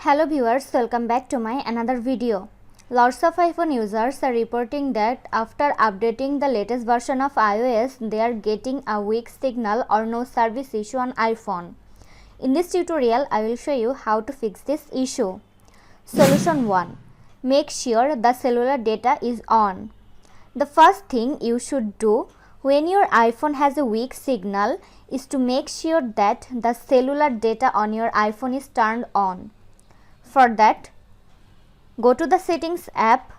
Hello viewers, welcome back to my another video. Lots of iPhone users are reporting that after updating the latest version of iOS, they are getting a weak signal or no service issue on iPhone. In this tutorial, I will show you how to fix this issue. Solution 1. Make sure the cellular data is on. The first thing you should do when your iPhone has a weak signal is to make sure that the cellular data on your iPhone is turned on. For that, go to the Settings app.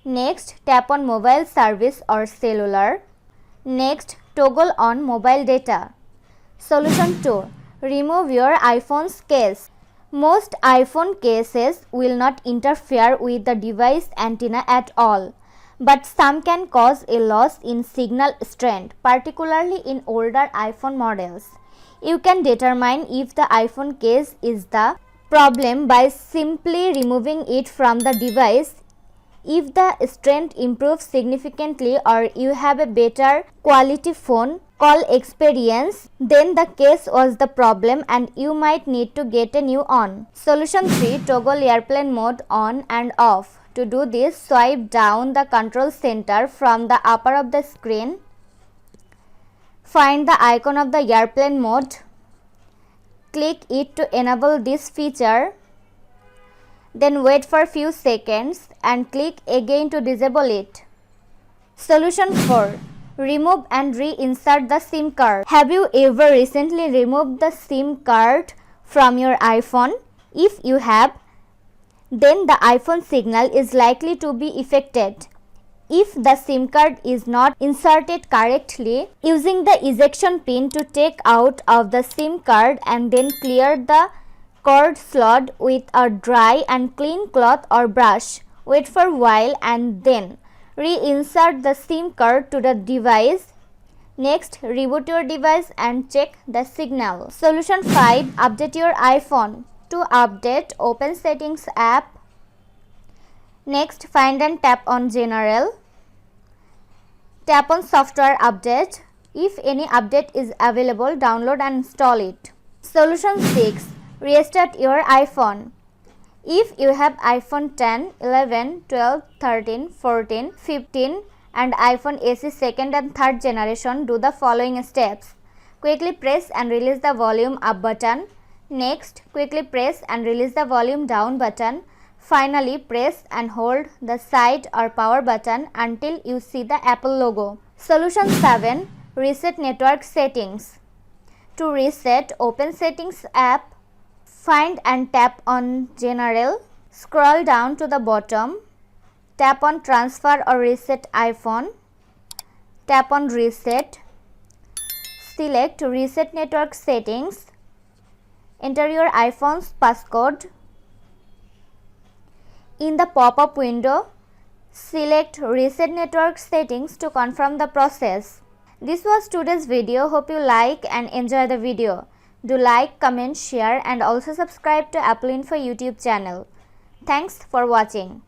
Next, tap on Mobile Service or Cellular. Next, toggle on Mobile Data. Solution 2. Remove your iPhone's case. Most iPhone cases will not interfere with the device antenna at all, but some can cause a loss in signal strength, particularly in older iPhone models. You can determine if the iPhone case is the problem by simply removing it from the device. If the strength improves significantly or you have a better quality phone call experience, then the case was the problem and you might need to get a new one. Solution 3. Toggle airplane mode on and off. To do this, swipe down the control center from the upper of the screen. Find the icon of the airplane mode. Click it to enable this feature. Then wait for a few seconds and click again to disable it. Solution 4. Remove and reinsert the SIM card. Have you ever recently removed the SIM card from your iPhone? If you have, then the iPhone signal is likely to be affected. If the SIM card is not inserted correctly, using the ejection pin to take out of the SIM card and then clear the cord slot with a dry and clean cloth or brush. Wait for a while and then reinsert the SIM card to the device. Next, reboot your device and check the signal. Solution 5. Update your iPhone. To update, open Settings app. Next, find and tap on General. Tap on Software Update. If any update is available, download and install it. Solution 6. Restart your iPhone. If you have iPhone 10, 11, 12, 13, 14, 15 and iPhone SE second and third generation, do the following steps. Quickly press and release the volume up button. Next, quickly press and release the volume down button. Finally, press and hold the side or power button until you see the Apple logo. Solution 7. Reset network settings. To reset, open Settings app. Find and tap on General. Scroll down to the bottom. Tap on Transfer or Reset iPhone. Tap on Reset. Select Reset network settings. Enter your iPhone's passcode. In the pop-up window, select Reset Network Settings to confirm the process. This was today's video. Hope you like and enjoy the video. Do like, comment, share and also subscribe to Apple Info YouTube channel. Thanks for watching.